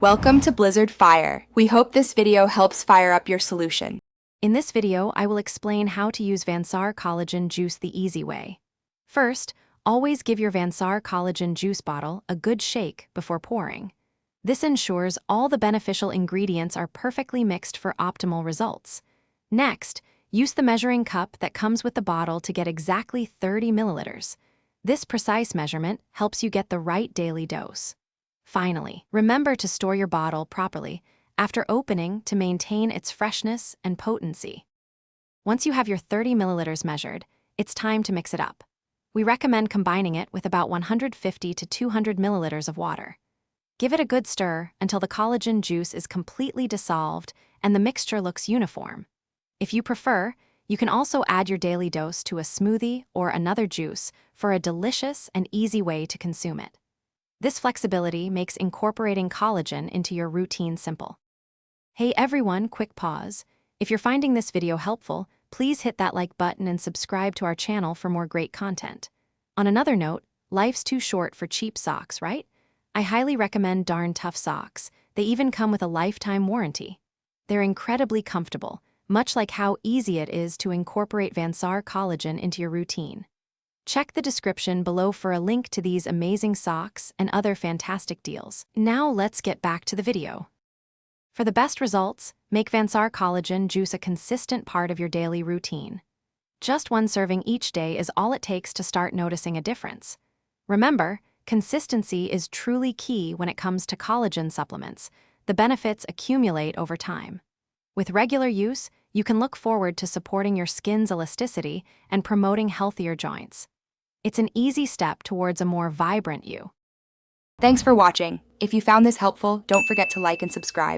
Welcome to Blizzard Fire. We hope this video helps fire up your solution. In this video, I will explain how to use Vansaar Collagen juice the easy way. First, always give your Vansaar Collagen juice bottle a good shake before pouring. This ensures all the beneficial ingredients are perfectly mixed for optimal results. Next, use the measuring cup that comes with the bottle to get exactly 30 milliliters. This precise measurement helps you get the right daily dose. Finally, remember to store your bottle properly after opening to maintain its freshness and potency. Once you have your 30 milliliters measured, it's time to mix it up. We recommend combining it with about 150 to 200 milliliters of water. Give it a good stir until the collagen juice is completely dissolved and the mixture looks uniform. If you prefer, you can also add your daily dose to a smoothie or another juice for a delicious and easy way to consume it. This flexibility makes incorporating collagen into your routine simple. Hey everyone, quick pause. If you're finding this video helpful, please hit that like button and subscribe to our channel for more great content. On another note, life's too short for cheap socks, right? I highly recommend Darn Tough socks. They even come with a lifetime warranty. They're incredibly comfortable, much like how easy it is to incorporate Vansaar Collagen into your routine. Check the description below for a link to these amazing socks and other fantastic deals. Now let's get back to the video. For the best results, make Vansaar Collagen juice a consistent part of your daily routine. Just one serving each day is all it takes to start noticing a difference. Remember, consistency is truly key when it comes to collagen supplements. The benefits accumulate over time. With regular use, you can look forward to supporting your skin's elasticity and promoting healthier joints. It's an easy step towards a more vibrant you. Thanks for watching. If you found this helpful, don't forget to like and subscribe.